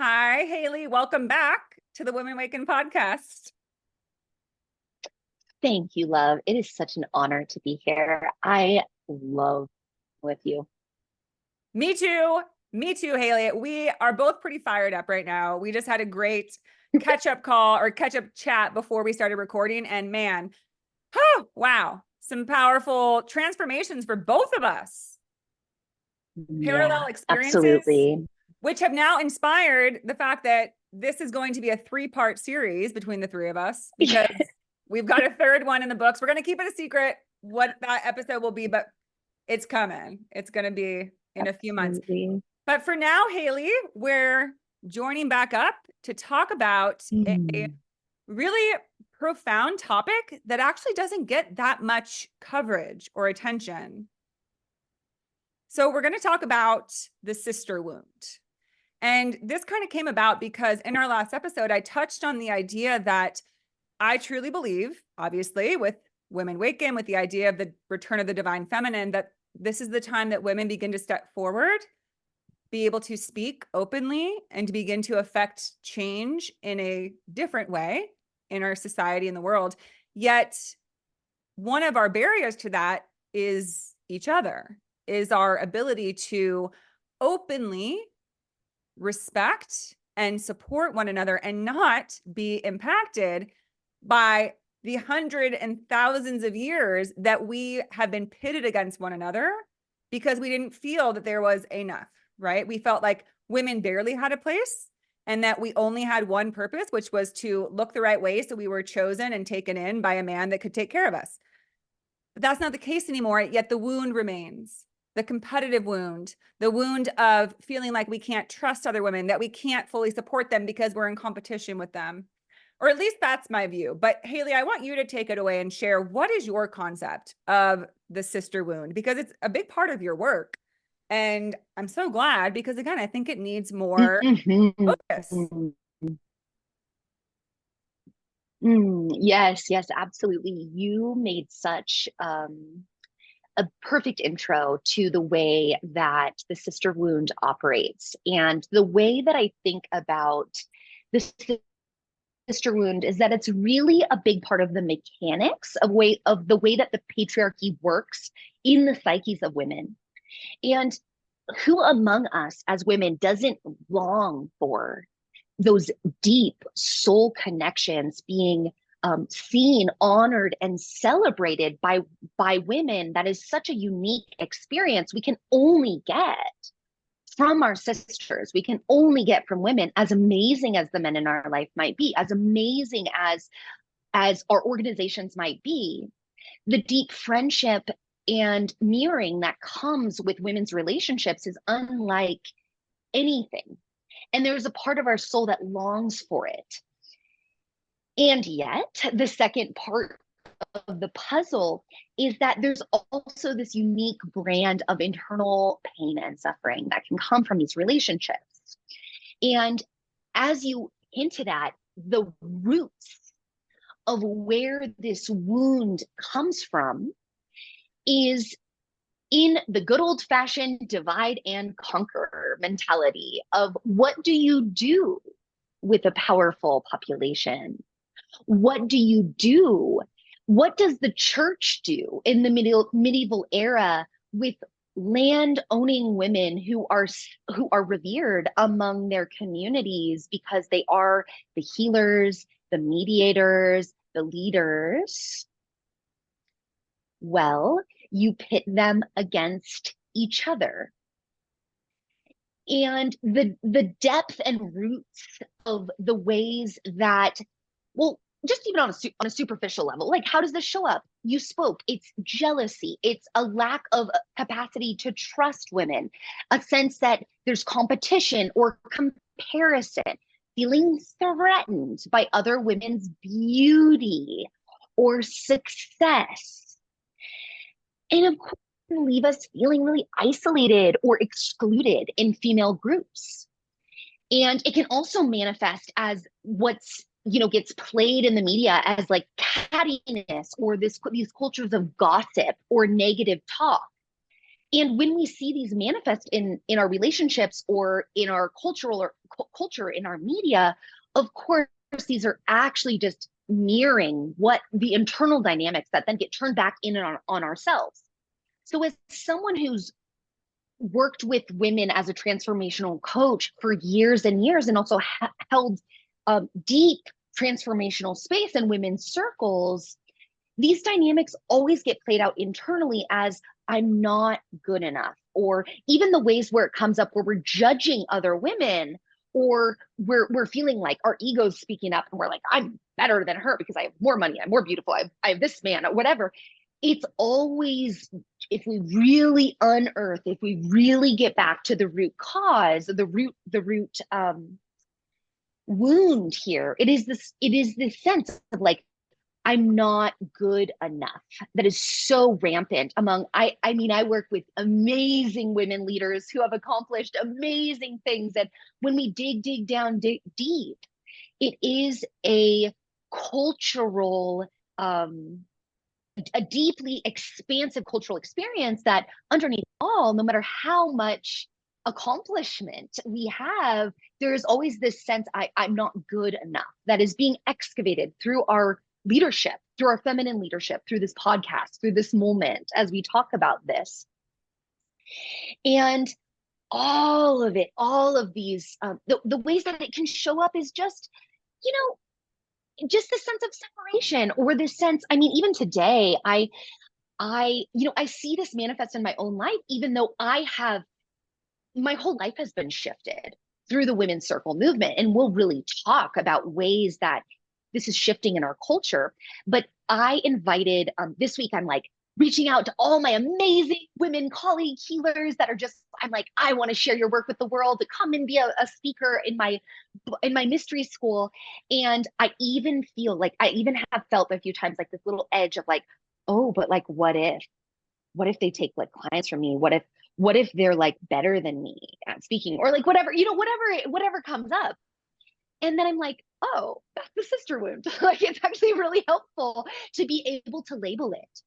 Hi, Haley. Welcome back to the Women Waken podcast. Thank you, love. It is such an honor to be here. I love with you. Me too. Me too, Haley. We are both pretty fired up right now. We just had a great catch-up call or catch-up chat before we started recording. And man, oh, wow, some powerful transformations for both of us. Yeah, Parallel experiences, absolutely. which have now inspired the fact that this is going to be a 3-part series between the three of us because we've got a third one in the books. We're going to keep it a secret what that episode will be, but it's coming. It's going to be in a few months. Absolutely. But for now, Haley, we're joining back up to talk about a really profound topic that actually doesn't get that much coverage or attention. So we're going to talk about the sister wound. And this kind of came about because in our last episode, I touched on the idea that I truly believe, obviously, with Women Waken, with the idea of the return of the divine feminine, that this is the time that women begin to step forward, be able to speak openly, and to begin to affect change in a different way in our society and the world. Yet, one of our barriers to that is each other, is our ability to openly respect and support one another and not be impacted by the hundreds and thousands of years that we have been pitted against one another because we didn't feel that there was enough, right? We felt like women barely had a place and that we only had one purpose, which was to look the right way so we were chosen and taken in by a man that could take care of us. But that's not the case anymore, yet the wound remains. The competitive wound, the wound of feeling like we can't trust other women, that we can't fully support them because we're in competition with them. Or at least that's my view. But Haley, I want you to take it away and share what is your concept of the sister wound, because it's a big part of your work. And I'm so glad because, again, I think it needs more focus. Yes, yes, absolutely. You made such a perfect intro to the way that the sister wound operates. And the way that I think about the sister wound is that it's really a big part of the mechanics of the way that the patriarchy works in the psyches of women. And who among us as women doesn't long for those deep soul connections being seen, honored, and celebrated by women? That is such a unique experience we can only get from our sisters. We can only get from women, as amazing as the men in our life might be, as amazing as our organizations might be. The deep friendship and mirroring that comes with women's relationships is unlike anything. And there's a part of our soul that longs for it. And yet, the second part of the puzzle is that there's also this unique brand of internal pain and suffering that can come from these relationships. And as you hinted at, the roots of where this wound comes from is in the good old-fashioned divide and conquer mentality of what do you do with a powerful population? What do you do? What does the church do in the medieval era with land-owning women who are revered among their communities because they are the healers, the mediators, the leaders? Well, you pit them against each other. And the depth and roots of the ways that, well, just even on a superficial level, like how does this show up? You spoke, it's jealousy, it's a lack of capacity to trust women, a sense that there's competition or comparison, feeling threatened by other women's beauty or success. And of course, leave us feeling really isolated or excluded in female groups. And it can also manifest as what's, gets played in the media as like cattiness or these cultures of gossip or negative talk. And when we see these manifest in our relationships or in our culture, in our media, of course, these are actually just mirroring what the internal dynamics that then get turned back in on ourselves. So as someone who's worked with women as a transformational coach for years and years, and also held deep transformational space in women's circles, these dynamics always get played out internally as I'm not good enough, or even the ways where it comes up where we're judging other women, or we're feeling like our ego's speaking up and we're like, I'm better than her because I have more money, I'm more beautiful, I have this man, or whatever. It's always, if we really unearth, if we really get back to the root cause, the root wound here, it is this sense of like, I'm not good enough. That is so rampant among, I mean, I work with amazing women leaders who have accomplished amazing things. And when we dig down deep, it is a cultural, a deeply expansive cultural experience that underneath all, no matter how much accomplishment we have, there's always this sense I'm not good enough that is being excavated through our leadership, through our feminine leadership, through this podcast, through this moment as we talk about this. And all of it, all of these, the ways that it can show up is just, you know, just this sense of separation, or this sense, I mean, even today, I see this manifest in my own life, even though my whole life has been shifted through the women's circle movement. And we'll really talk about ways that this is shifting in our culture. But I invited, this week, I'm like reaching out to all my amazing women colleague healers that are just, I'm like, I want to share your work with the world, to come and be a speaker in my mystery school. And I even feel like, I even have felt a few times like this little edge of like, oh, but like, what if they take like clients from me? What if they're like better than me at speaking, or like whatever, whatever comes up. And then I'm like, oh, that's the sister wound. Like, it's actually really helpful to be able to label it.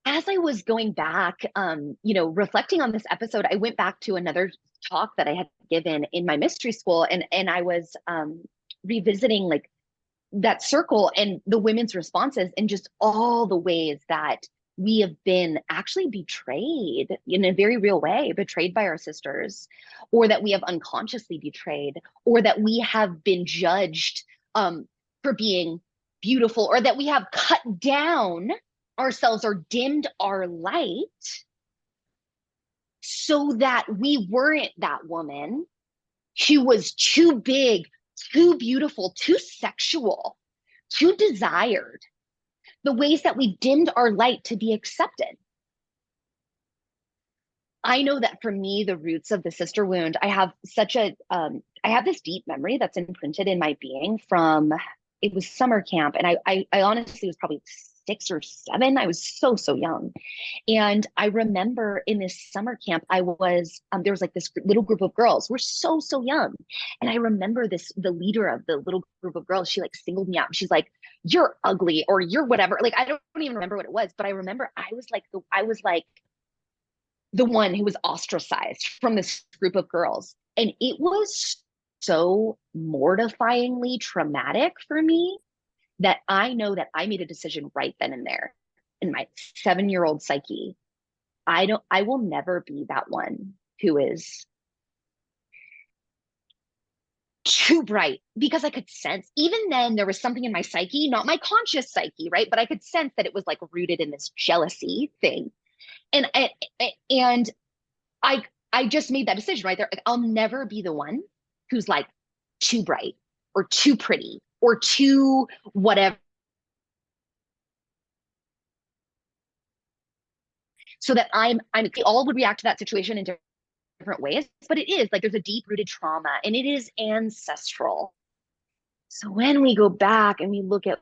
As I was going back, reflecting on this episode, I went back to another talk that I had given in my mystery school, and I was revisiting like that circle and the women's responses, and just all the ways that we have been actually betrayed in a very real way, betrayed by our sisters, or that we have unconsciously betrayed, or that we have been judged for being beautiful, or that we have cut down ourselves or dimmed our light so that we weren't that woman who was too big, too beautiful, too sexual, too desired. The ways that we dimmed our light to be accepted. I know that for me, the roots of the sister wound, I have this deep memory that's imprinted in my being from, it was summer camp. And I honestly was probably 6 or 7. I was so young. And I remember in this summer camp, there was like this little group of girls. We're so young. And I remember the leader of the little group of girls, she like singled me out. She's like, you're ugly, or you're whatever. Like, I don't even remember what it was, but I remember I was like the one who was ostracized from this group of girls. And it was so mortifyingly traumatic for me that I know that I made a decision right then and there in my 7-year-old psyche. I will never be that one who is too bright, because I could sense, even then there was something in my psyche, not my conscious psyche, right? But I could sense that it was like rooted in this jealousy thing. And I just made that decision right there. Like, I'll never be the one who's like too bright or too pretty or too whatever. So that we all would react to that situation in different ways, but it is like there's a deep rooted trauma, and it is ancestral. So when we go back and we look at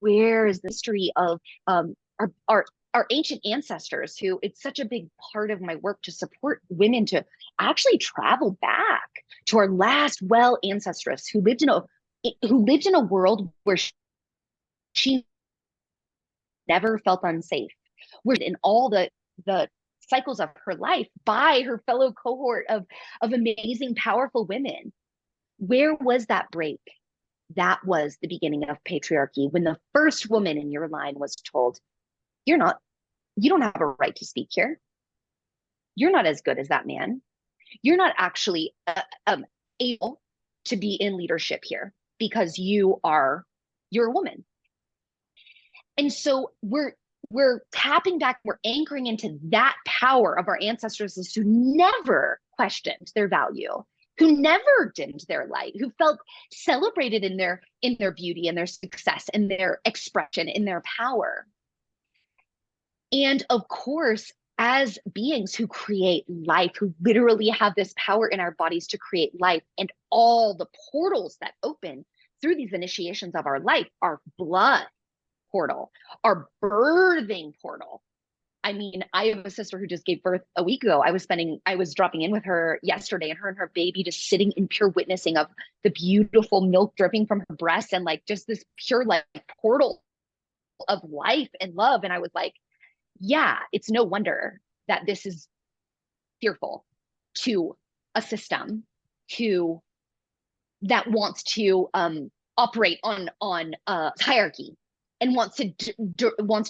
where is the history of our ancient ancestors, who, it's such a big part of my work to support women to actually travel back to our last well ancestress who lived in a world where she never felt unsafe. We're in all the cycles of her life by her fellow cohort of amazing, powerful women. Where was that break? That was the beginning of patriarchy, when the first woman in your line was told, you don't have a right to speak here. You're not as good as that man. You're not actually able to be in leadership here because you're a woman. And so we're tapping back, we're anchoring into that power of our ancestors who never questioned their value, who never dimmed their light, who felt celebrated in their beauty and their success and their expression, in their power. And of course, as beings who create life, who literally have this power in our bodies to create life, and all the portals that open through these initiations of our life, our blood portal, our birthing portal. I mean, I have a sister who just gave birth a week ago. I was dropping in with her yesterday, and her baby just sitting in pure witnessing of the beautiful milk dripping from her breast, and like just this pure like portal of life and love. And I was like, yeah, it's no wonder that this is fearful to a system that wants to operate on hierarchy, and wants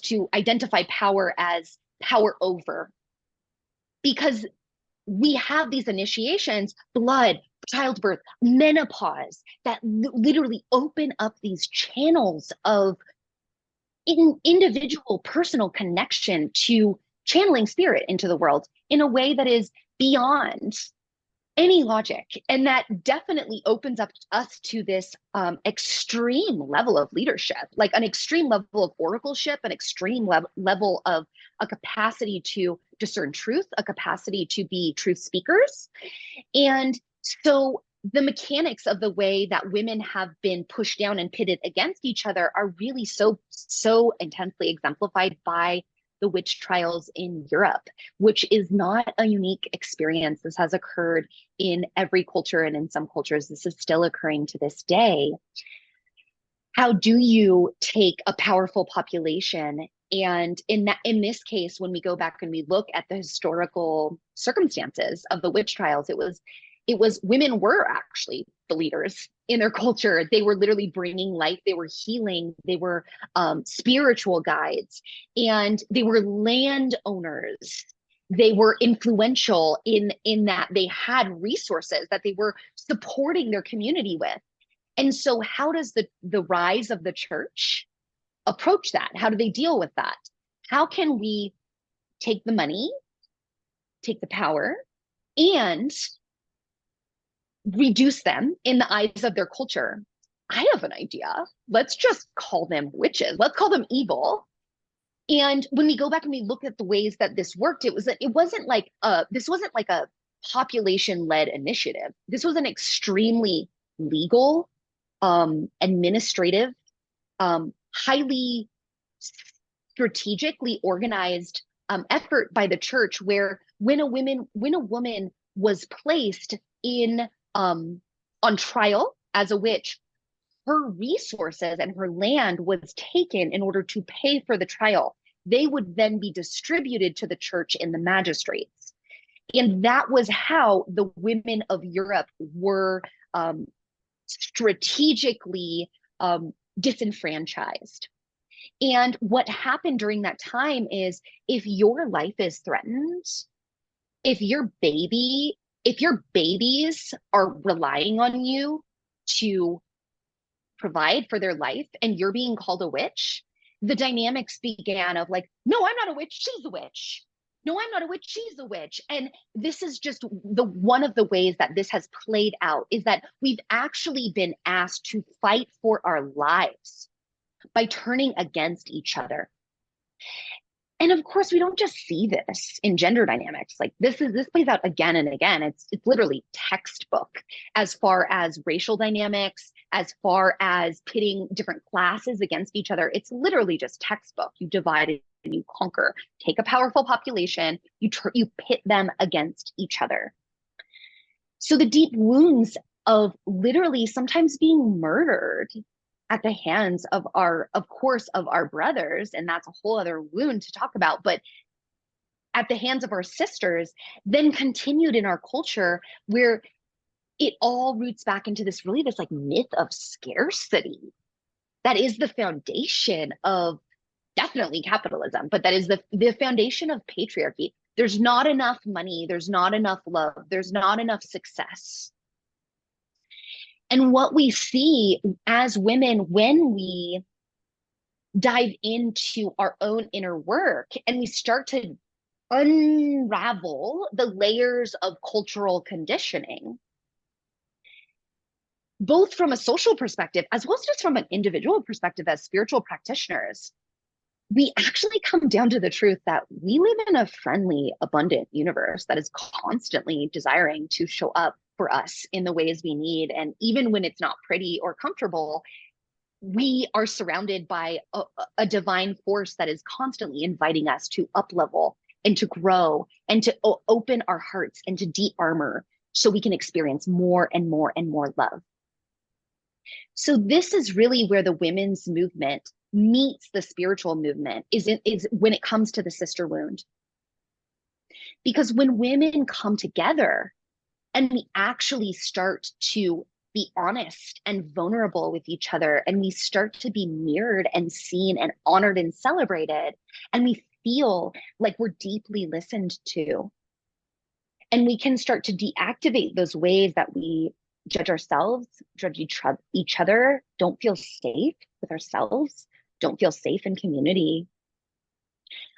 to identify power as power over, because we have these initiations, blood, childbirth, menopause, that literally open up these channels of individual personal connection to channeling spirit into the world in a way that is beyond any logic. And that definitely opens up us to this extreme level of leadership, like an extreme level of oracleship, an extreme level of a capacity to discern truth, a capacity to be truth speakers. And so the mechanics of the way that women have been pushed down and pitted against each other are really so intensely exemplified by the witch trials in Europe, which is not a unique experience. This has occurred in every culture, and in some cultures, this is still occurring to this day. How do you take a powerful population? And in this case, when we go back and we look at the historical circumstances of the witch trials, it was women were actually the leaders in their culture. They were literally bringing life. They were healing. They were spiritual guides, and they were landowners. They were influential in that they had resources that they were supporting their community with. And so how does the rise of the church approach that? How do they deal with that? How can we take the money, take the power, and reduce them in the eyes of their culture? I have an idea. Let's just call them witches. Let's call them evil. And when we go back and we look at the ways that this worked, this wasn't like a population-led initiative. This was an extremely legal, administrative, highly strategically organized effort by the church, where when a woman was placed in on trial as a witch, her resources and her land was taken in order to pay for the trial. They would then be distributed to the church and the magistrates. And that was how the women of Europe were strategically disenfranchised. And what happened during that time is, if your life is threatened, if your babies are relying on you to provide for their life and you're being called a witch, the dynamics began of like, no, I'm not a witch, she's a witch. No, I'm not a witch, she's a witch. And this is just one of the ways that this has played out, is that we've actually been asked to fight for our lives by turning against each other. And of course, we don't just see this in gender dynamics. Like this plays out again and again. It's literally textbook as far as racial dynamics, as far as pitting different classes against each other. It's literally just textbook. You divide and you conquer. Take a powerful population, you pit them against each other. So the deep wounds of literally sometimes being murdered at the hands of our, of course, of our brothers, and that's a whole other wound to talk about, but at the hands of our sisters, then continued in our culture where it all roots back into this really this like myth of scarcity that is the foundation of definitely capitalism, but that is the foundation of patriarchy. There's not enough money, there's not enough love, there's not enough success. And what we see as women when we dive into our own inner work and we start to unravel the layers of cultural conditioning, both from a social perspective as well as just from an individual perspective as spiritual practitioners, we actually come down to the truth that we live in a friendly, abundant universe that is constantly desiring to show up for us in the ways we need. And even when it's not pretty or comfortable, we are surrounded by a divine force that is constantly inviting us to up level and to grow and to open our hearts and to de-armor so we can experience more and more and more love. So this is really where the women's movement meets the spiritual movement is when it comes to the sister wound. Because when women come together and we actually start to be honest and vulnerable with each other, and we start to be mirrored and seen and honored and celebrated, and we feel like we're deeply listened to, and we can start to deactivate those ways that we judge ourselves, judge each other, don't feel safe with ourselves, don't feel safe in community,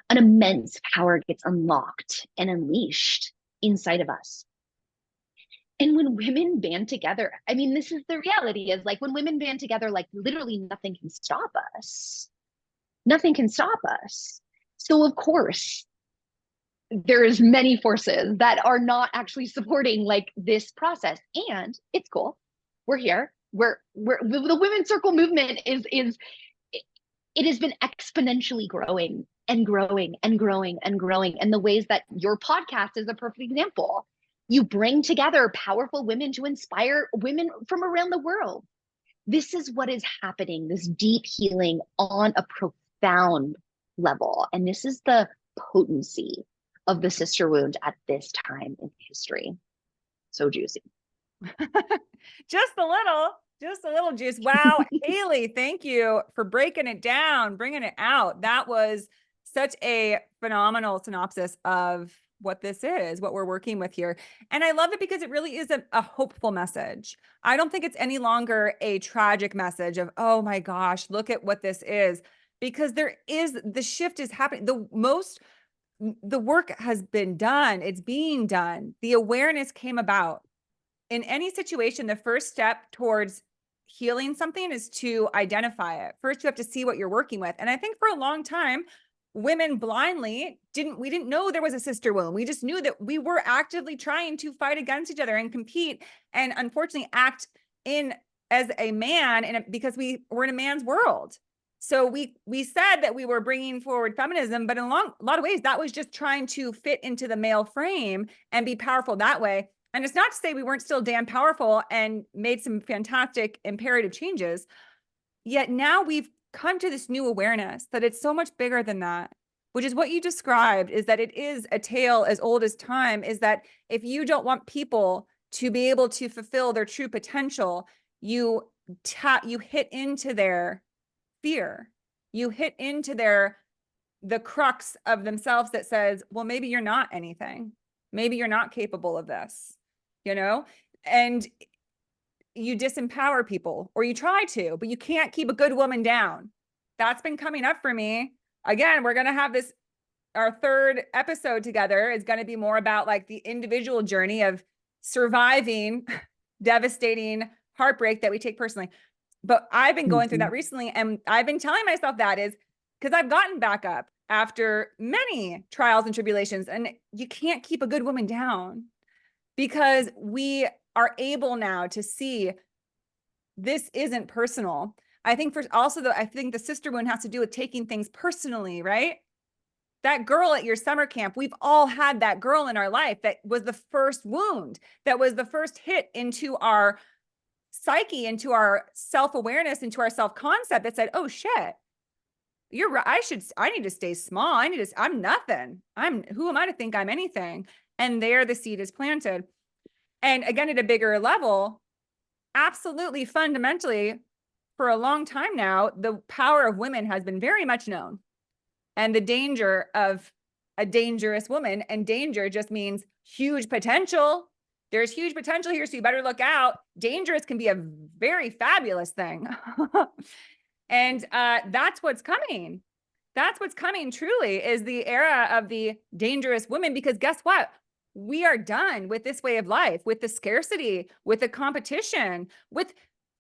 an immense power gets unlocked and unleashed inside of us. And when women band together, I mean, this is the reality is like when women band together, like literally nothing can stop us. Nothing can stop us. So of course, there's many forces that are not actually supporting like this process. And it's cool. We're here. We're the women's circle movement is it has been exponentially growing and growing and growing and growing. And the ways that your podcast is a perfect example. You bring together powerful women to inspire women from around the world. This is what is happening, this deep healing on a profound level. And this is the potency of the sister wound at this time in history. So juicy. Just a little juice. Wow. Haley, thank you for breaking it down, bringing it out. That was such a phenomenal synopsis of what this is, what we're working with here. And I love it because it really is a hopeful message. I don't think it's any longer a tragic message of, oh my gosh, look at what this is, because the shift is happening. The work has been done. It's being done. The awareness came about. In any situation, the first step towards healing something is to identify it. First, you have to see what you're working with. And I think for a long time, women blindly didn't know there was a sister wound. We just knew that we were actively trying to fight against each other and compete and unfortunately act in as a man because we were in a man's world. So we said that we were bringing forward feminism, but in a lot of ways, that was just trying to fit into the male frame and be powerful that way. And it's not to say we weren't still damn powerful and made some fantastic imperative changes. Yet now we've come to this new awareness that it's so much bigger than that, which is what you described, is that it is a tale as old as time, is that if you don't want people to be able to fulfill their true potential, you hit into their fear. You hit into the crux of themselves that says, well, maybe you're not anything. Maybe you're not capable of this, and you disempower people, or you try to, but you can't keep a good woman down. That's been coming up for me. Again, we're going to have our third episode together is going to be more about like the individual journey of surviving devastating heartbreak that we take personally. But I've been going through that recently, and I've been telling myself that is because I've gotten back up after many trials and tribulations, and you can't keep a good woman down because we are able now to see this isn't personal. I think I think the sister wound has to do with taking things personally, right? That girl at your summer camp, we've all had that girl in our life that was the first wound, that was the first hit into our psyche, into our self-awareness, into our self-concept that said, oh shit, you're right. I need to stay small. I'm nothing. Who am I to think I'm anything? And there the seed is planted. And again, at a bigger level, absolutely fundamentally, for a long time now, the power of women has been very much known, and the danger of a dangerous woman, and danger just means huge potential. There's huge potential here, so you better look out. Dangerous can be a very fabulous thing. And that's what's coming. That's what's coming, truly, is the era of the dangerous women, because guess what? We are done with this way of life, with the scarcity, with the competition, with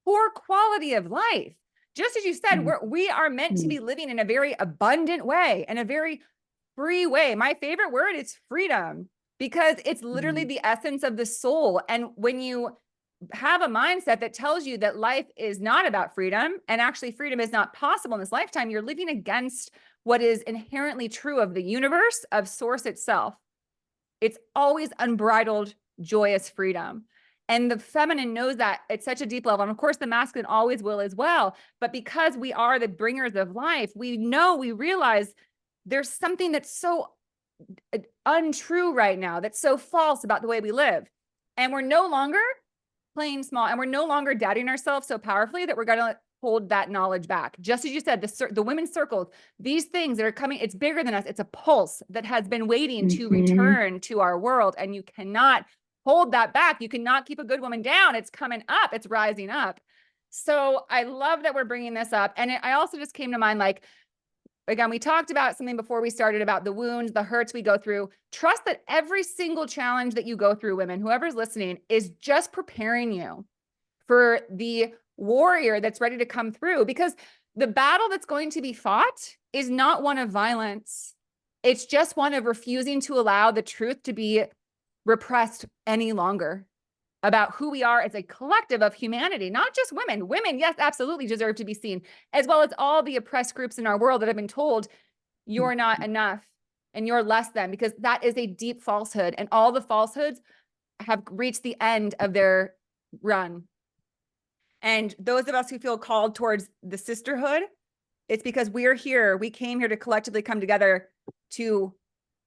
poor quality of life. Just as you said, we are meant to be living in a very abundant way, and a very free way. My favorite word is freedom, because it's literally the essence of the soul. And when you have a mindset that tells you that life is not about freedom, and actually freedom is not possible in this lifetime, you're living against what is inherently true of the universe, of source itself. It's always unbridled, joyous freedom. And the feminine knows that at such a deep level. And of course, the masculine always will as well. But because we are the bringers of life, we realize there's something that's so untrue right now, that's so false about the way we live. And we're no longer playing small, and we're no longer doubting ourselves so powerfully that we're going to hold that knowledge back. Just as you said, the women's circles, these things that are coming, it's bigger than us. It's a pulse that has been waiting to return to our world. And you cannot hold that back. You cannot keep a good woman down. It's coming up. It's rising up. So I love that we're bringing this up. And I also just came to mind, like, again, we talked about something before we started about the wounds, the hurts we go through. Trust that every single challenge that you go through, women, whoever's listening, is just preparing you for the warrior that's ready to come through. Because the battle that's going to be fought is not one of violence. It's just one of refusing to allow the truth to be repressed any longer about who we are as a collective of humanity, not just women. Women, yes, absolutely deserve to be seen, as well as all the oppressed groups in our world that have been told you're not enough and you're less than, because that is a deep falsehood. And all the falsehoods have reached the end of their run. And those of us who feel called towards the sisterhood, it's because we're here. We came here to collectively come together to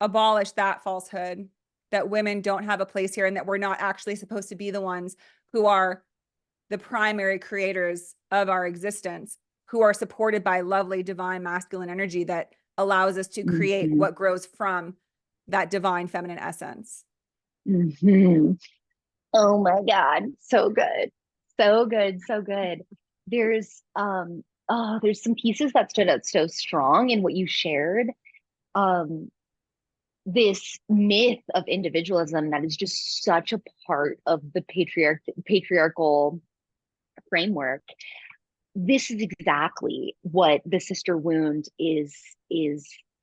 abolish that falsehood, that women don't have a place here, and that we're not actually supposed to be the ones who are the primary creators of our existence, who are supported by lovely divine masculine energy that allows us to create what grows from that divine feminine essence. Oh my God. So good. So good. So good. There's some pieces that stood out so strong in what you shared. This myth of individualism that is just such a part of the patriarchal framework. This is exactly what the sister wound is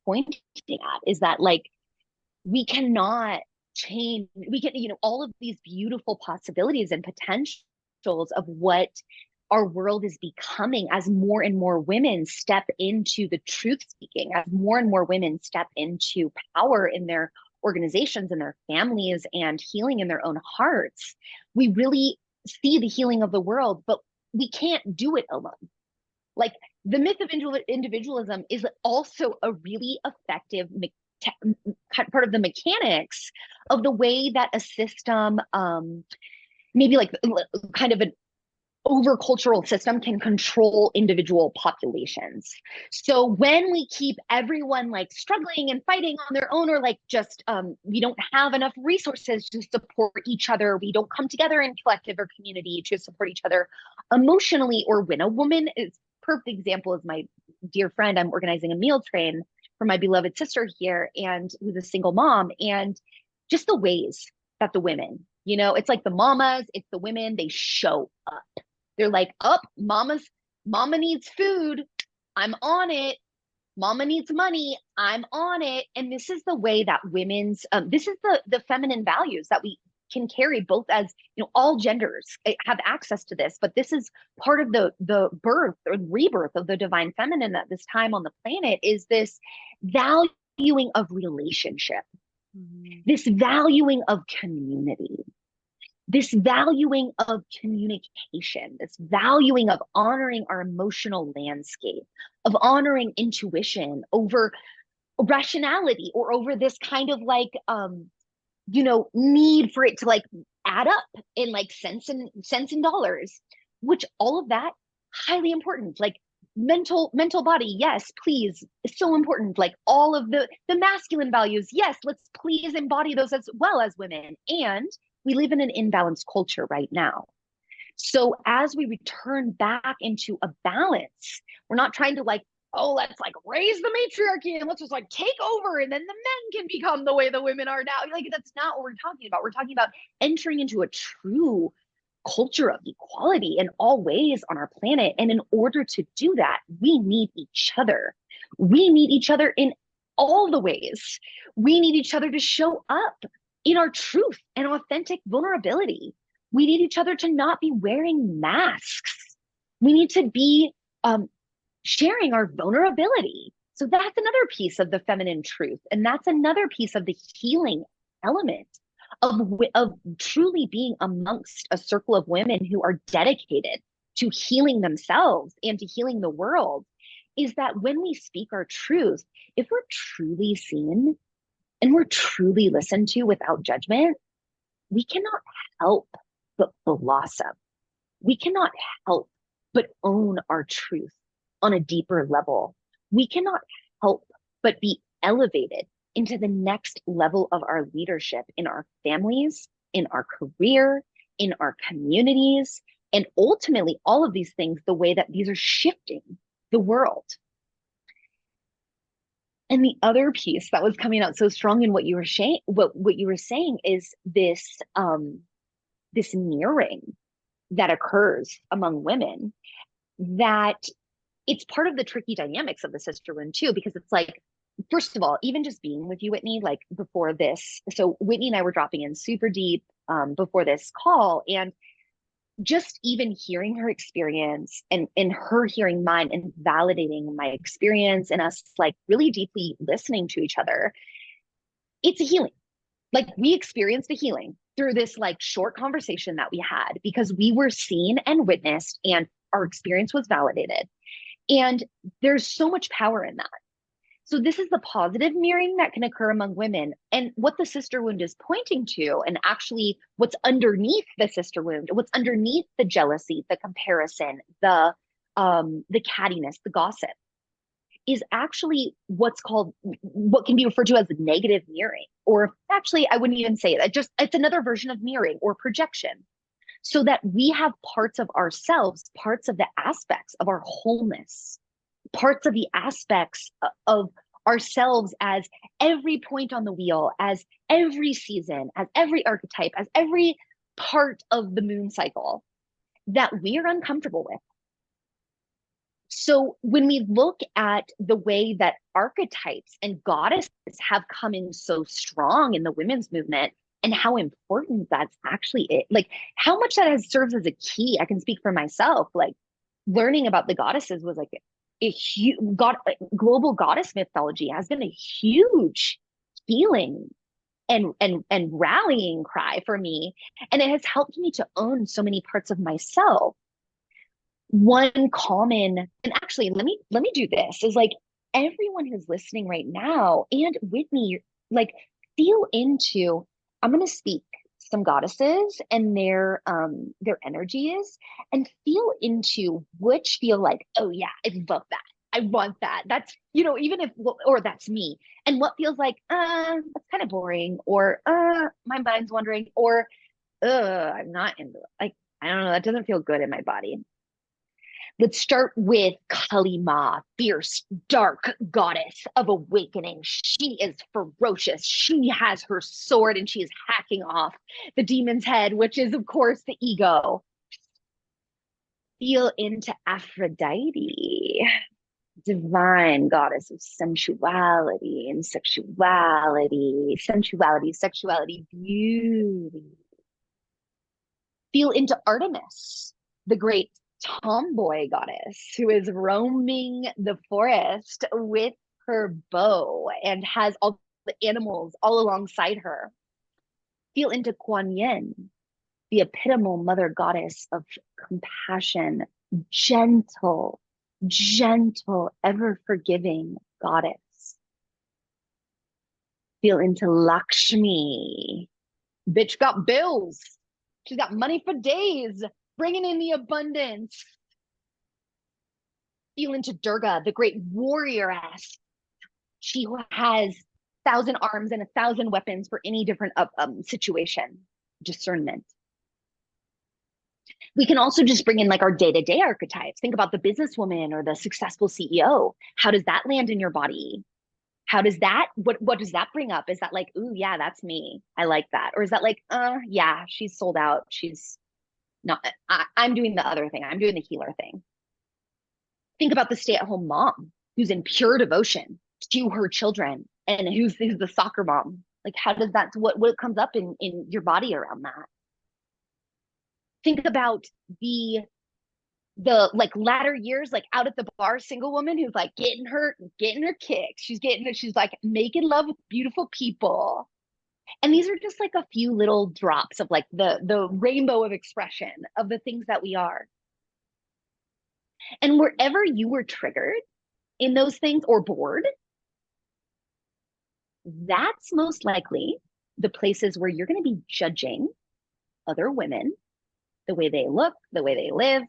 pointing at, is that, like, we cannot change, we can, all of these beautiful possibilities and potentials of what our world is becoming as more and more women step into the truth speaking, as more and more women step into power in their organizations and their families and healing in their own hearts. We really see the healing of the world, but we can't do it alone. Like, the myth of individualism is also a really effective part of the mechanics of the way that a system, maybe like kind of an over-cultural system, can control individual populations. So when we keep everyone like struggling and fighting on their own, or like just we don't have enough resources to support each other, we don't come together in collective or community to support each other emotionally, or when a woman is, perfect example is my dear friend, I'm organizing a meal train for my beloved sister here, and who's a single mom, and just the ways that the women, it's like the mamas, it's the women, they show up. They're like, oh, mama needs food, I'm on it. Mama needs money, I'm on it. And this is the way that women's, this is the feminine values that we can carry, both as, all genders have access to this, but this is part of the birth or rebirth of the divine feminine at this time on the planet, is this valuing of relationship, this valuing of community. this valuing of communication, this valuing of honoring our emotional landscape, of honoring intuition over rationality, or over this kind of like need for it to like add up in like cents and dollars, which all of that highly important. Like mental body, yes, please, it's so important. Like all of the masculine values, yes, let's please embody those as well as women. And we live in an imbalanced culture right now. So as we return back into a balance, we're not trying to like, oh, let's like raise the matriarchy and let's just like take over and then the men can become the way the women are now. Like, that's not what we're talking about. We're talking about entering into a true culture of equality in all ways on our planet. And in order to do that, we need each other. We need each other in all the ways. We need each other to show up in our truth and authentic vulnerability. We need each other to not be wearing masks. We need to be sharing our vulnerability. So that's another piece of the feminine truth. And that's another piece of the healing element of truly being amongst a circle of women who are dedicated to healing themselves and to healing the world, is that when we speak our truth, if we're truly seen and we're truly listened to without judgment, we cannot help but blossom. We cannot help but own our truth on a deeper level. We cannot help but be elevated into the next level of our leadership in our families, in our career, in our communities, and ultimately all of these things, the way that these are shifting the world. And the other piece that was coming out so strong in what you were saying, what you were saying is this this mirroring that occurs among women, that it's part of the tricky dynamics of the sister wound too, because it's like, first of all, even just being with you, Whitney, like before this, so Whitney and I were dropping in super deep before this call, and just even hearing her experience and her hearing mine and validating my experience and us like really deeply listening to each other, it's a healing. Like we experienced a healing through this like short conversation that we had because we were seen and witnessed and our experience was validated. And there's so much power in that. So this is the positive mirroring that can occur among women. And what the sister wound is pointing to, and actually what's underneath the sister wound, what's underneath the jealousy, the comparison, the cattiness, the gossip, is actually what's called, what can be referred to as negative mirroring. Or actually, I wouldn't even say that, just it's another version of mirroring or projection. So that we have parts of ourselves, parts of the aspects of our wholeness, parts of the aspects of ourselves as every point on the wheel, as every season, as every archetype, as every part of the moon cycle that we are uncomfortable with. So when we look at the way that archetypes and goddesses have come in so strong in the women's movement, and how important that's actually it, like how much that has served as a key. I can speak for myself, like learning about the goddesses was like a huge global goddess mythology has been a huge healing and rallying cry for me, and it has helped me to own so many parts of myself. One common, and actually let me do this, is like everyone who's listening right now and Whitney, like feel into, I'm going to speak some goddesses and their energies, and feel into which feel like, oh yeah, I love that, I want that, that's, even if, or that's me, and what feels like that's kind of boring, or my mind's wandering, or I'm not into it, like I don't know, that doesn't feel good in my body. Let's start with Kali Ma, fierce, dark goddess of awakening. She is ferocious. She has her sword and she is hacking off the demon's head, which is, of course, the ego. Feel into Aphrodite, divine goddess of sensuality and sexuality, beauty. Feel into Artemis, the great tomboy goddess who is roaming the forest with her bow and has all the animals all alongside her. Feel into Kuan Yin, the epitomal mother goddess of compassion, gentle, gentle, ever forgiving goddess. Feel into Lakshmi. Bitch got bills. She's got money for days, bringing in the abundance. Feel into Durga, the great warrioress. She who has 1,000 arms and 1,000 weapons for any different situation. Discernment. We can also just bring in like our day-to-day archetypes. Think about the businesswoman or the successful CEO. How does that land in your body? How does that, what does that bring up? Is that like, ooh, yeah, that's me. I like that. Or is that like, yeah, she's sold out. She's not, I'm doing the other thing. I'm doing the healer thing. Think about the stay-at-home mom who's in pure devotion to her children and who's the soccer mom. Like, how does that, what comes up in your body around that? Think about the like latter years, like out at the bar, single woman who's like getting her kicks. She's like making love with beautiful people. And these are just like a few little drops of like the rainbow of expression of the things that we are. And wherever you were triggered in those things or bored, that's most likely the places where you're going to be judging other women, the way they look, the way they live.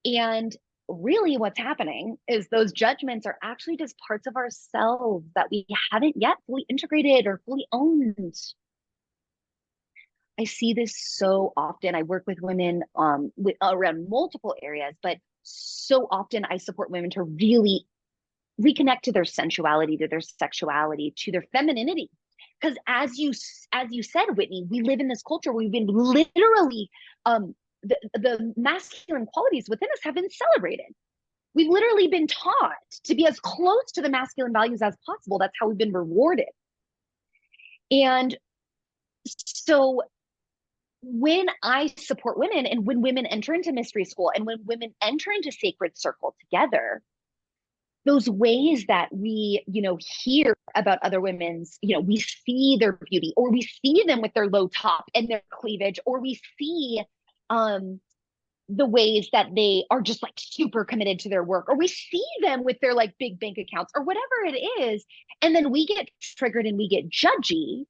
And really what's happening is those judgments are actually just parts of ourselves that we haven't yet fully integrated or fully owned. I see this so often. I work with women around multiple areas, but so often I support women to really reconnect to their sensuality, to their sexuality, to their femininity. Because as you said, Whitney, we live in this culture where we've been literally the masculine qualities within us have been celebrated. We've literally been taught to be as close to the masculine values as possible. That's how we've been rewarded. And so when I support women and when women enter into mystery school and when women enter into sacred circle together, those ways that we, hear about other women's, we see their beauty, or we see them with their low top and their cleavage, or we see the ways that they are just like super committed to their work, or we see them with their like big bank accounts or whatever it is. And then we get triggered and we get judgy.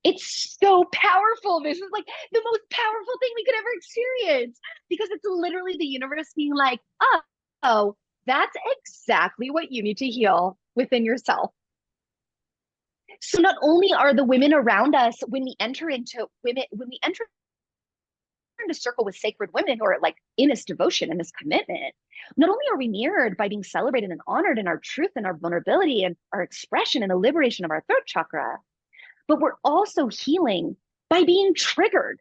It's so powerful. This is like the most powerful thing we could ever experience, because it's literally the universe being like, oh, that's exactly what you need to heal within yourself. So not only are the women around us, when we enter into a circle with sacred women who are like in this devotion and this commitment, not only are we mirrored by being celebrated and honored in our truth and our vulnerability and our expression and the liberation of our throat chakra, but we're also healing by being triggered.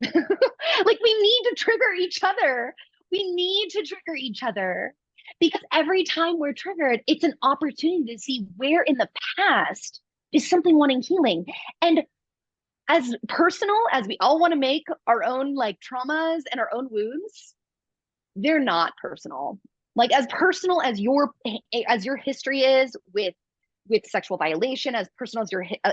Like we need to trigger each other. We need to trigger each other, because every time we're triggered, it's an opportunity to see where in the past is something wanting healing. And as personal as we all want to make our own like traumas and our own wounds, they're not personal. Like as personal as your history is with sexual violation, as personal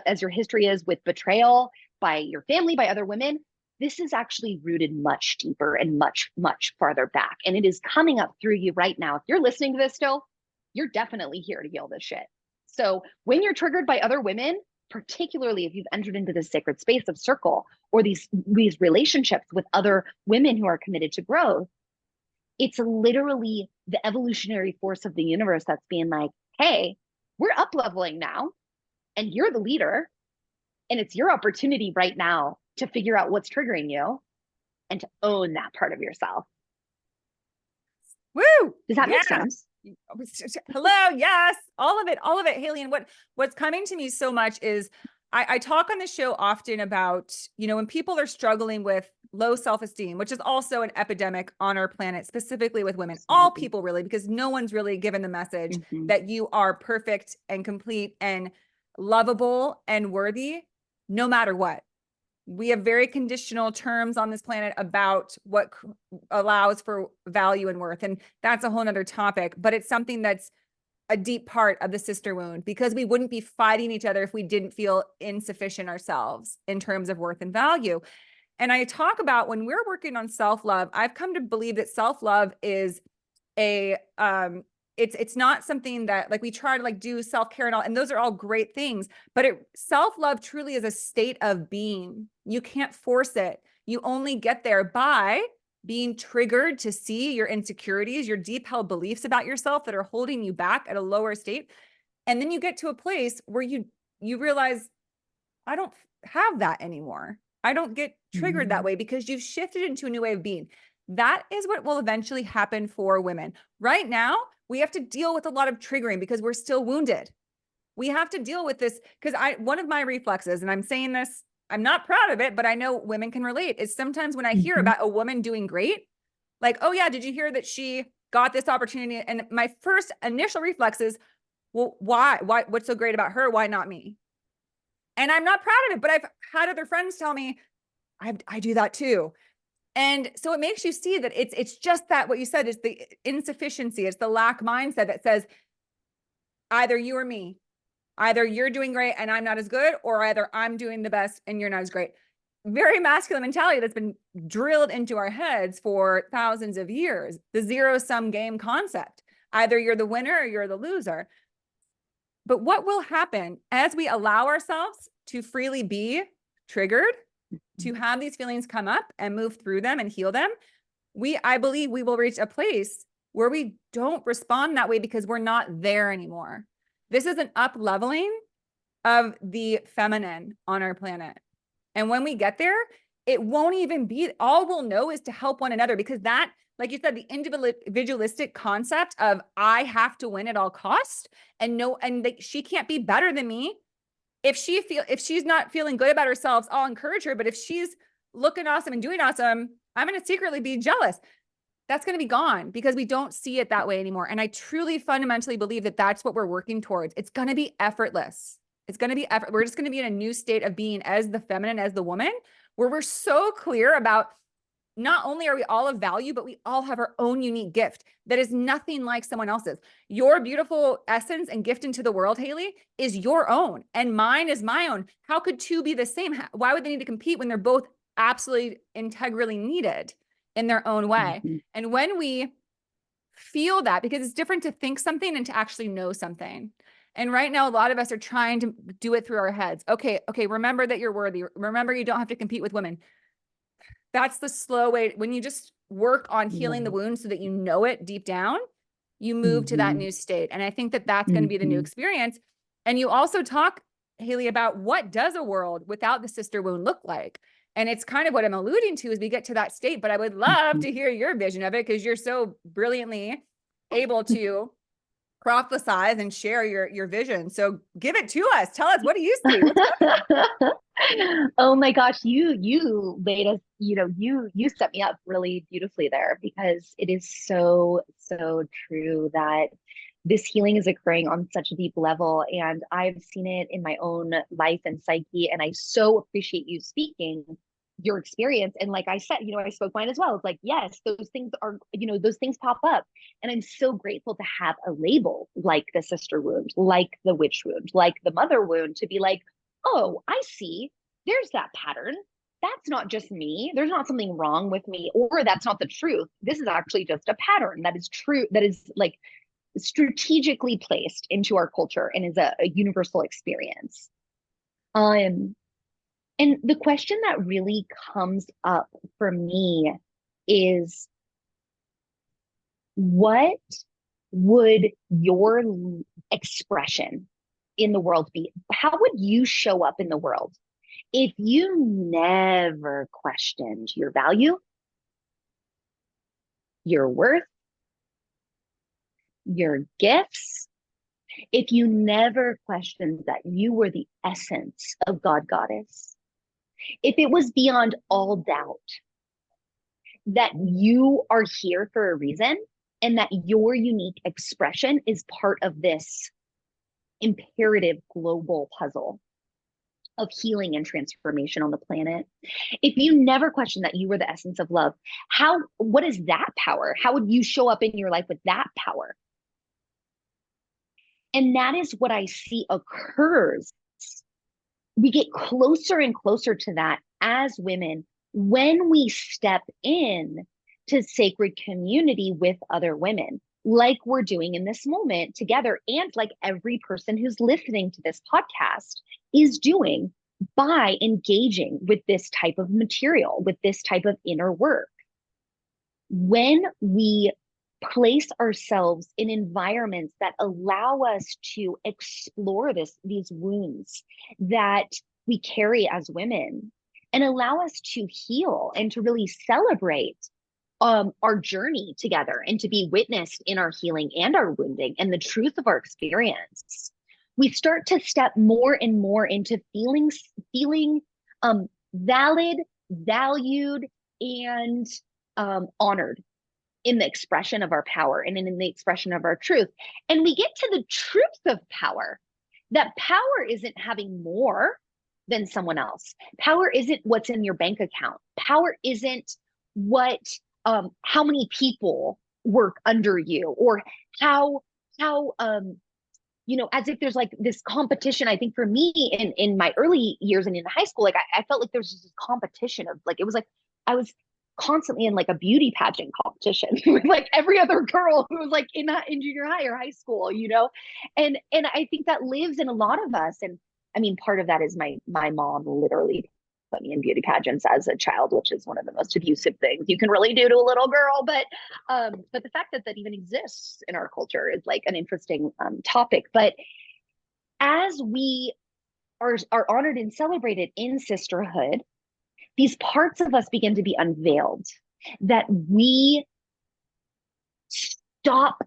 as your history is with betrayal by your family, by other women, this is actually rooted much deeper and much, much farther back. And it is coming up through you right now. If you're listening to this still, you're definitely here to heal this shit. So when you're triggered by other women, particularly if you've entered into this sacred space of circle or these relationships with other women who are committed to growth, it's literally the evolutionary force of the universe that's being like, hey, we're up leveling now and you're the leader, and it's your opportunity right now to figure out what's triggering you and to own that part of yourself. Woo! Does that make sense? Hello. Yes. All of it, Haley. And what's coming to me so much is I talk on the show often about, when people are struggling with low self-esteem, which is also an epidemic on our planet, specifically with women, all people really, because no one's really given the message that you are perfect and complete and lovable and worthy, no matter what. We have very conditional terms on this planet about what allows for value and worth. And that's a whole nother topic, but it's something that's a deep part of the sister wound, because we wouldn't be fighting each other if we didn't feel insufficient ourselves in terms of worth and value. And I talk about when we're working on self-love, I've come to believe that self-love is a it's not something that like we try to like do self-care and all, and those are all great things, but self-love truly is a state of being. You can't force it. You only get there by being triggered to see your insecurities, your deep held beliefs about yourself that are holding you back at a lower state. And then you get to a place where you realize, I don't have that anymore. I don't get triggered that way because you've shifted into a new way of being. That is what will eventually happen for women. Right now, we have to deal with a lot of triggering because we're still wounded. We have to deal with this because one of my reflexes, and I'm saying this, I'm not proud of it, but I know women can relate, is sometimes when I hear about a woman doing great, like, oh yeah, did you hear that she got this opportunity? And my first initial reflex is, well, why? What's so great about her? Why not me? And I'm not proud of it, but I've had other friends tell me I do that too. And so it makes you see that it's just that what you said is the insufficiency, it's the lack mindset that says either you or me, either you're doing great and I'm not as good, or either I'm doing the best and you're not as great. Very masculine mentality that's been drilled into our heads for thousands of years. The zero-sum game concept. Either you're the winner or you're the loser. But what will happen as we allow ourselves to freely be triggered, to have these feelings come up and move through them and heal them? I believe we will reach a place where we don't respond that way because we're not there anymore. This is an up leveling of the feminine on our planet. And when we get there, it won't even be, all we'll know is to help one another, because that, like you said, the individualistic concept of I have to win at all costs, and no, and she can't be better than me. If she's not feeling good about herself, I'll encourage her. But if she's looking awesome and doing awesome, I'm going to secretly be jealous. That's going to be gone because we don't see it that way anymore. And I truly fundamentally believe that that's what we're working towards. It's going to be effortless. It's going to be effort. We're just going to be in a new state of being as the feminine, as the woman, where we're so clear about not only are we all of value, but we all have our own unique gift that is nothing like someone else's. Your beautiful essence and gift into the world, Haley, is your own, and mine is my own. How could two be the same? Why would they need to compete when they're both absolutely integrally needed in their own way? And when we feel that, because it's different to think something and to actually know something. And right now, a lot of us are trying to do it through our heads. Okay, remember that you're worthy. Remember, you don't have to compete with women. That's the slow way. When you just work on healing the wound so that you know it deep down, you move to that new state. And I think that that's going to be the new experience. And you also talk, Haley, about what does a world without the sister wound look like? And it's kind of what I'm alluding to as we get to that state. But I would love to hear your vision of it, because you're so brilliantly able to prophesize and share your vision. So give it to us. Tell us, what do you see? Oh my gosh, you made us, you set me up really beautifully there, because it is so true that this healing is occurring on such a deep level, and I've seen it in my own life and psyche, and I so appreciate you speaking your experience. And like I said, I spoke mine as well. It's like, yes, those things are, those things pop up. And I'm so grateful to have a label like the sister wound, like the witch wound, like the mother wound, to be like, oh, I see, there's that pattern. That's not just me. There's not something wrong with me, or that's not the truth. This is actually just a pattern that is true, that is like strategically placed into our culture and is a universal experience. And the question that really comes up for me is, what would your expression in the world be? How would you show up in the world if you never questioned your value, your worth, your gifts? If you never questioned that you were the essence of God, Goddess, if it was beyond all doubt that you are here for a reason and that your unique expression is part of this imperative global puzzle of healing and transformation on the planet, if you never questioned that you were the essence of love, what is that power? How would you show up in your life with that power? And that is what I see occurs. We get closer and closer to that as women when we step in to sacred community with other women, like we're doing in this moment together, and like every person who's listening to this podcast is doing by engaging with this type of material, with this type of inner work. When we place ourselves in environments that allow us to explore these wounds that we carry as women, and allow us to heal and to really celebrate our journey together, and to be witnessed in our healing and our wounding and the truth of our experience, we start to step more and more into feeling valid, valued, and honored in the expression of our power and in the expression of our truth. And we get to the truth of power, that power isn't having more than someone else. Power isn't what's in your bank account. Power isn't what how many people work under you, or how as if there's like this competition. I think for me in my early years and in high school, like I felt like there was this competition of like, it was like I was constantly in like a beauty pageant competition with like every other girl who was like in junior high or high school, and I think that lives in a lot of us. And I mean, part of that is my mom literally put me in beauty pageants as a child, which is one of the most abusive things you can really do to a little girl. But the fact that that even exists in our culture is like an interesting topic. But as we are honored and celebrated in sisterhood, these parts of us begin to be unveiled, that we stop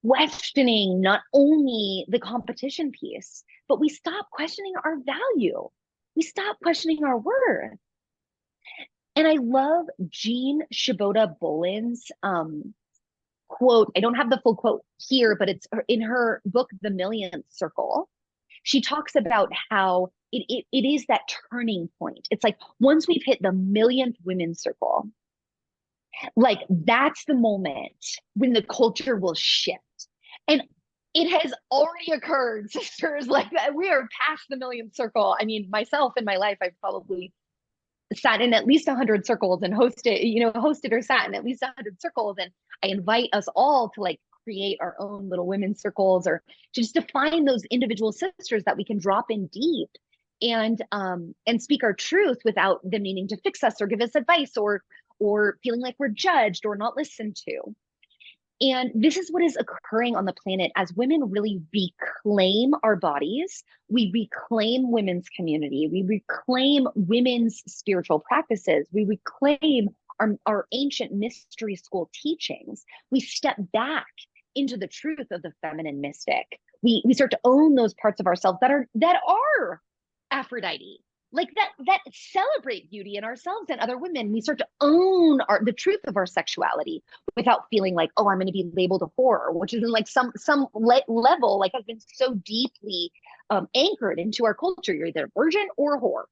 questioning not only the competition piece, but we stop questioning our value. We stop questioning our worth. And I love Jean Shibota Bolen's quote. I don't have the full quote here, but it's in her book, The Millionth Circle. She talks about how it is that turning point. It's like once we've hit the millionth women's circle, like that's the moment when the culture will shift. And it has already occurred, sisters. Like we are past the millionth circle. I mean, myself in my life, I've probably sat in at least 100 circles and hosted or sat in at least 100 circles. And I invite us all to like create our own little women's circles, or to just define those individual sisters that we can drop in deep and speak our truth without them needing to fix us or give us advice, or feeling like we're judged or not listened to. And this is what is occurring on the planet as women really reclaim our bodies. We reclaim women's community. We reclaim women's spiritual practices. We reclaim our ancient mystery school teachings. We step back into the truth of the feminine mystic. We start to own those parts of ourselves that are Aphrodite, like that celebrate beauty in ourselves and other women. We start to own the truth of our sexuality without feeling like, oh, I'm going to be labeled a whore, which is like some level like has been so deeply anchored into our culture. You're either a virgin or a whore.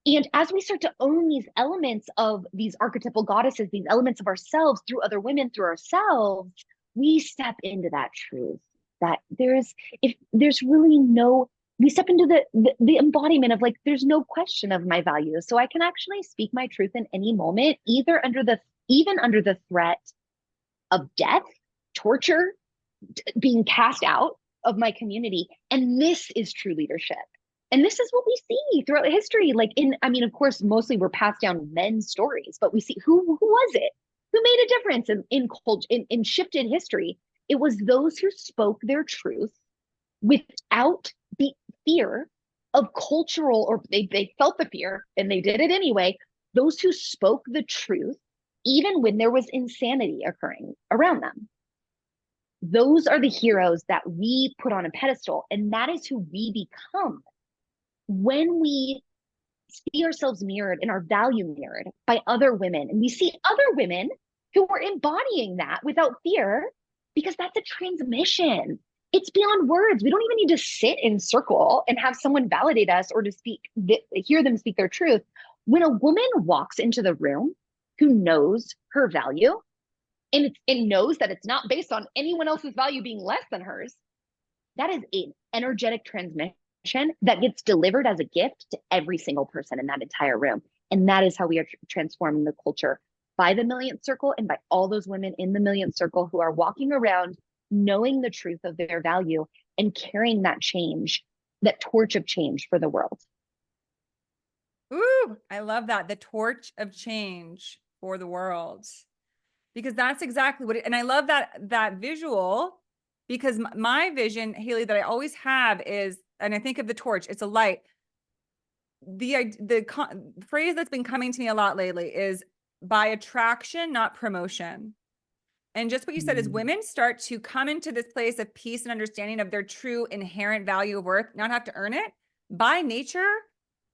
And as we start to own these elements of these archetypal goddesses, these elements of ourselves through other women, through ourselves, we step into that truth that we step into the embodiment of like, there's no question of my value. So I can actually speak my truth in any moment, even under the threat of death, torture, being cast out of my community. And this is true leadership. And this is what we see throughout history. Like of course, mostly we're passed down men's stories, but we see who was it? Who made a difference in culture, in shifted history? It was those who spoke their truth without the fear of cultural, or they felt the fear and they did it anyway. Those who spoke the truth, even when there was insanity occurring around them. Those are the heroes that we put on a pedestal, and that is who we become when we see ourselves mirrored and our value mirrored by other women. And we see other women who are embodying that without fear, because that's a transmission. It's beyond words. We don't even need to sit in circle and have someone validate us or to hear them speak their truth. When a woman walks into the room who knows her value and knows that it's not based on anyone else's value being less than hers, that is an energetic transmission that gets delivered as a gift to every single person in that entire room. And that is how we are transforming the culture, by the millionth circle and by all those women in the millionth circle who are walking around knowing the truth of their value and carrying that change, that torch of change for the world. Ooh, I love that. The torch of change for the world. Because that's exactly what it, and I love that visual, because my vision, Haley, that I always have is, and I think of the torch, it's a light. The phrase that's been coming to me a lot lately is by attraction, not promotion. And just what you said is women start to come into this place of peace and understanding of their true inherent value of worth, not have to earn it. By nature,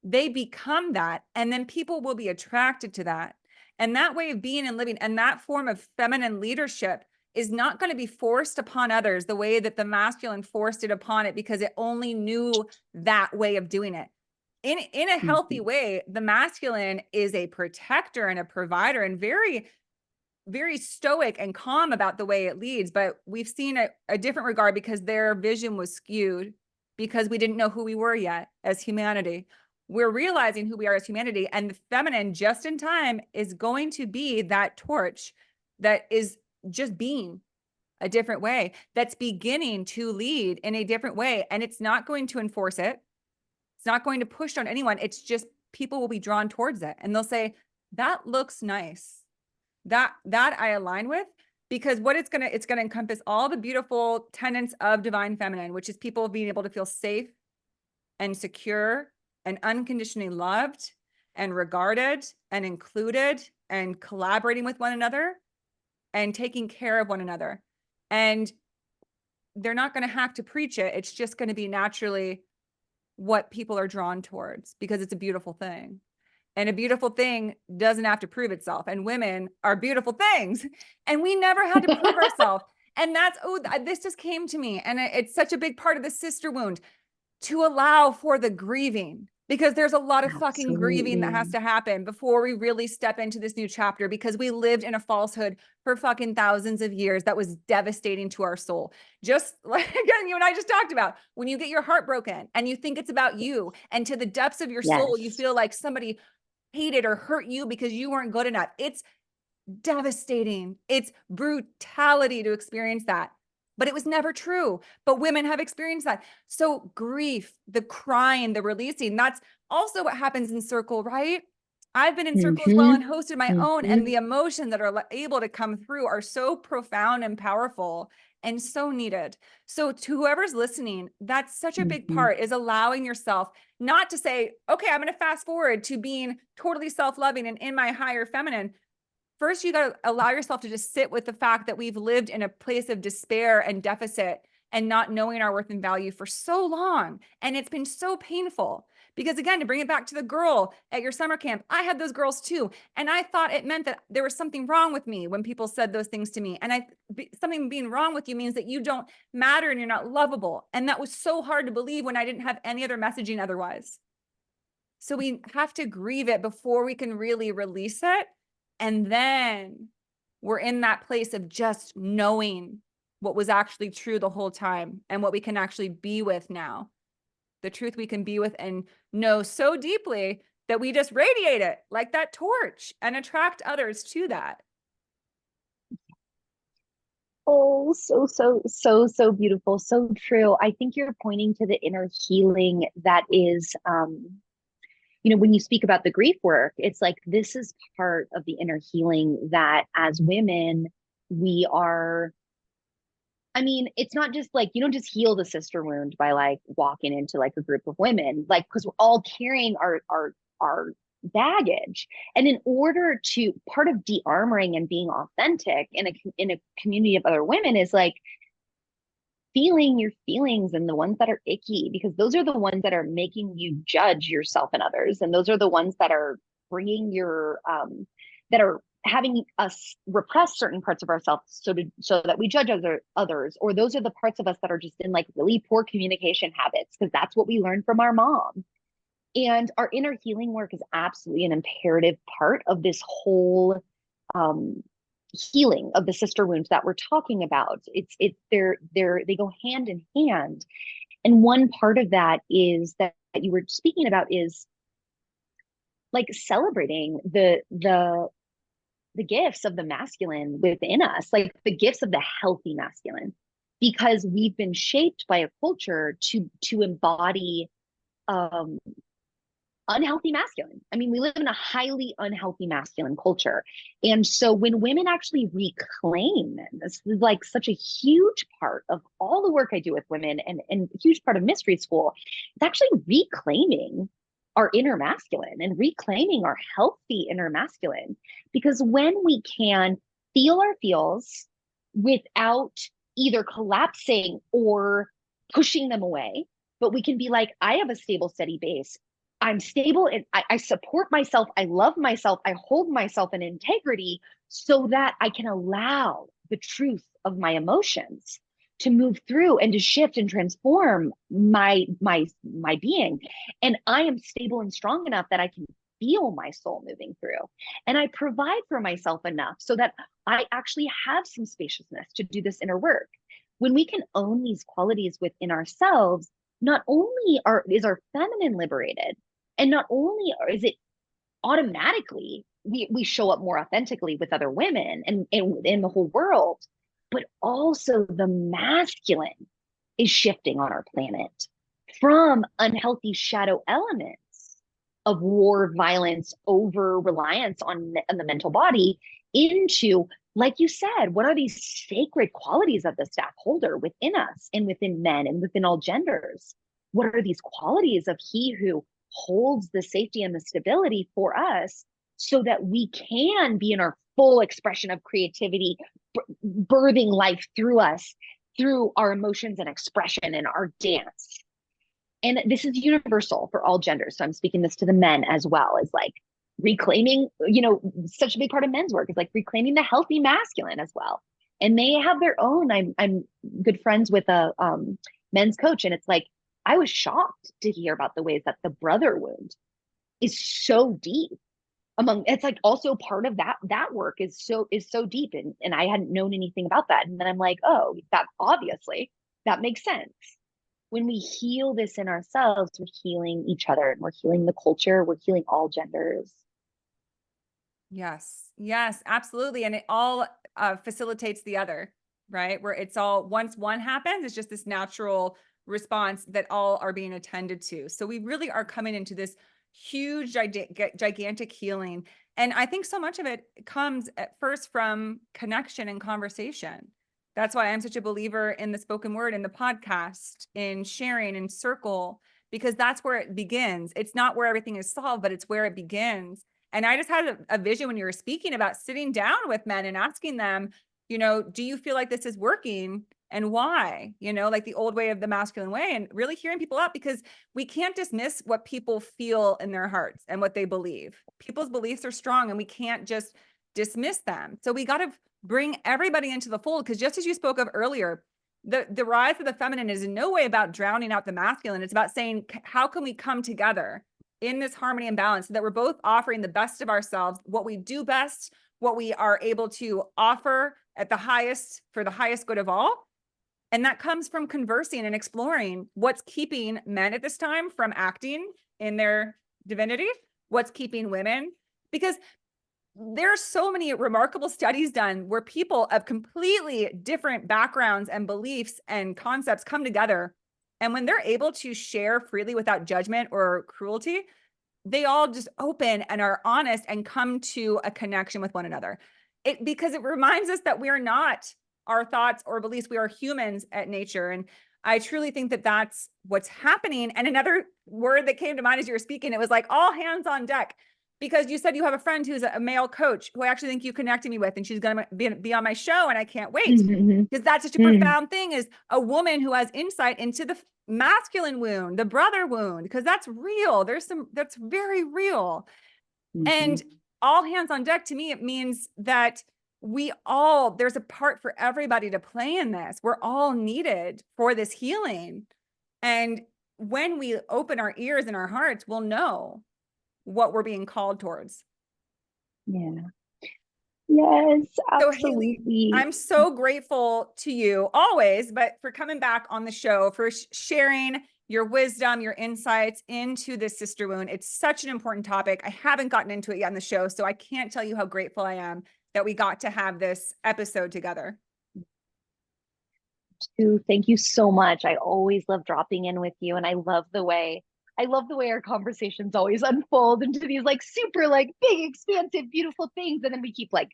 they become that. And then people will be attracted to that. And that way of being and living and that form of feminine leadership is not going to be forced upon others the way that the masculine forced it upon it because it only knew that way of doing it. In a healthy way, the masculine is a protector and a provider and very, very stoic and calm about the way it leads, but we've seen a different regard because their vision was skewed because we didn't know who we were yet as humanity. We're realizing who we are as humanity, and the feminine just in time is going to be that torch that is just being a different way, that's beginning to lead in a different way. And it's not going to enforce it. It's not going to push on anyone. It's just people will be drawn towards it and they'll say, that looks nice. That I align with, because what it's going to encompass all the beautiful tenets of divine feminine, which is people being able to feel safe and secure and unconditionally loved and regarded and included and collaborating with one another and taking care of one another. And they're not going to have to preach it. It's just going to be naturally what people are drawn towards because it's a beautiful thing. And a beautiful thing doesn't have to prove itself. And women are beautiful things. And we never had to prove ourselves. And that's, oh, this just came to me. And it's such a big part of the sister wound to allow for the grieving, because there's a lot of fucking grieving that has to happen before we really step into this new chapter, because we lived in a falsehood for fucking thousands of years that was devastating to our soul. Just like, again, you and I just talked about, when you get your heart broken and you think it's about you, and to the depths of your soul, you feel like somebody hated or hurt you because you weren't good enough. It's devastating. It's brutality to experience that. But it was never true. But women have experienced that. So grief, the crying, the releasing, that's also what happens in circle, right? I've been in circle as well and hosted my own, and the emotions that are able to come through are so profound and powerful and so needed. So to whoever's listening, that's such a big part, is allowing yourself not to say, okay, I'm going to fast forward to being totally self-loving and in my higher feminine. First, you got to allow yourself to just sit with the fact that we've lived in a place of despair and deficit and not knowing our worth and value for so long. And it's been so painful. Because again, to bring it back to the girl at your summer camp, I had those girls too. And I thought it meant that there was something wrong with me when people said those things to me. And something being wrong with you means that you don't matter and you're not lovable. And that was so hard to believe when I didn't have any other messaging otherwise. So we have to grieve it before we can really release it. And then we're in that place of just knowing what was actually true the whole time and what we can actually be with now. The truth we can be with and know so deeply that we just radiate it like that torch and attract others to that. Oh, so beautiful. So true. I think you're pointing to the inner healing that is, when you speak about the grief work, it's like, this is part of the inner healing that as women, we are, it's not just like, you don't just heal the sister wound by like walking into like a group of women, like, because we're all carrying our baggage. And in order to, part of de-armoring and being authentic in a community of other women is like feeling your feelings and the ones that are icky, because those are the ones that are making you judge yours and others. And those are the ones that are bringing that are having us repress certain parts of ourselves so that we judge others, or those are the parts of us that are just in like really poor communication habits, because that's what we learned from our mom. And our inner healing work is absolutely an imperative part of this whole healing of the sister wounds that we're talking about. They go hand in hand. And one part of that is that you were speaking about is like celebrating the gifts of the masculine within us, like the gifts of the healthy masculine, because we've been shaped by a culture to embody um unhealthy masculine. I mean, we live in a highly unhealthy masculine culture. And so when women actually reclaim, and this is like such a huge part of all the work I do with women and a huge part of mystery school, it's actually reclaiming our inner masculine and reclaiming our healthy inner masculine. Because when we can feel our feels without either collapsing or pushing them away, but we can be like, I have a stable, steady base. I'm stable and I support myself. I love myself. I hold myself in integrity so that I can allow the truth of my emotions to move through and to shift and transform my being. And I am stable and strong enough that I can feel my soul moving through. And I provide for myself enough so that I actually have some spaciousness to do this inner work. When we can own these qualities within ourselves, not only is our feminine liberated, and not only is it automatically we show up more authentically with other women and in the whole world, but also the masculine is shifting on our planet from unhealthy shadow elements of war, violence, over reliance on the mental body into, like you said, what are these sacred qualities of the staff holder within us and within men and within all genders? What are these qualities of he who holds the safety and the stability for us so that we can be in our full expression of creativity, birthing life through us, through our emotions and expression and our dance. And this is universal for all genders. So I'm speaking this to the men as well, as like reclaiming, such a big part of men's work is like reclaiming the healthy masculine as well. And they have their own. I'm good friends with a men's coach, and it's like, I was shocked to hear about the ways that the brother wound is so deep among, it's like also part of that work is so deep. And I hadn't known anything about that. And then I'm like, oh, that obviously that makes sense. When we heal this in ourselves, we're healing each other and we're healing the culture. We're healing all genders. Yes. Yes, absolutely. And it all facilitates the other, right? Where it's all, once one happens, it's just this natural response that all are being attended to. So we really are coming into this huge, gigantic healing. And I think so much of it comes at first from connection and conversation. That's why I'm such a believer in the spoken word, in the podcast, in sharing, in circle, because that's where it begins. It's not where everything is solved, but it's where it begins. And I just had a vision when you were speaking about sitting down with men and asking them, do you feel like this is working and why? Like the old way of the masculine way, and really hearing people out, because we can't dismiss what people feel in their hearts and what they believe. People's beliefs are strong and we can't just dismiss them. So we got to bring everybody into the fold, because just as you spoke of earlier, the rise of the feminine is in no way about drowning out the masculine. It's about saying, how can we come together in this harmony and balance so that we're both offering the best of ourselves, what we do best, what we are able to offer at the highest, for the highest good of all. And that comes from conversing and exploring what's keeping men at this time from acting in their divinity, what's keeping women, because there are so many remarkable studies done where people of completely different backgrounds and beliefs and concepts come together. And when they're able to share freely without judgment or cruelty, they all just open and are honest and come to a connection with one another. Because it reminds us that we are not our thoughts or beliefs. We are humans at nature. And I truly think that that's what's happening. And another word that came to mind as you were speaking, it was like all hands on deck. Because you said you have a friend who's a male coach who I actually think you connected me with, and she's going to be on my show, and I can't wait. Because that's such a profound thing, is a woman who has insight into the masculine wound, the brother wound, because that's real. That's very real. And all hands on deck, to me, it means that there's a part for everybody to play in this. We're all needed for this healing. And when we open our ears and our hearts, we'll know what we're being called towards. Yeah. Yes, absolutely. So Haley, I'm so grateful to you always, but for coming back on the show, for sharing your wisdom, your insights into this sister wound. It's such an important topic. I haven't gotten into it yet on the show, so I can't tell you how grateful I am that we got to have this episode together. Thank you so much. I always love dropping in with you, and I love the way our conversations always unfold into these like super like big, expansive, beautiful things, and then we keep like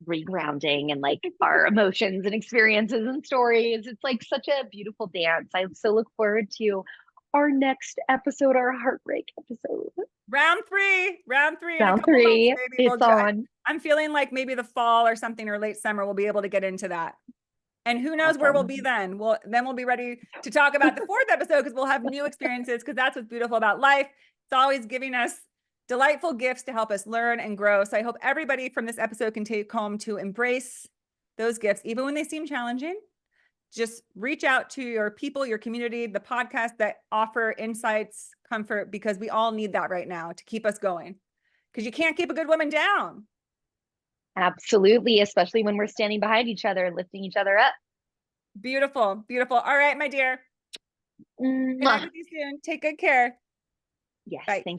regrounding and like our emotions and experiences and stories. It's like such a beautiful dance. I so look forward to our next episode, our heartbreak episode. Round three in a Round couple months, 3, maybe it's on. I'm feeling like maybe the fall or something, or late summer, we'll be able to get into that. And who knows where we'll be then. We'll be ready to talk about the 4th episode, because we'll have new experiences, because that's what's beautiful about life. It's always giving us delightful gifts to help us learn and grow. So I hope everybody from this episode can take home to embrace those gifts, even when they seem challenging. Just reach out to your people, your community, the podcasts that offer insights, comfort, because we all need that right now to keep us going, because you can't keep a good woman down. Absolutely, especially when we're standing behind each other and lifting each other up. Beautiful, beautiful. All right, my dear. Connect with you soon. Take good care. Yes, Bye. thank you.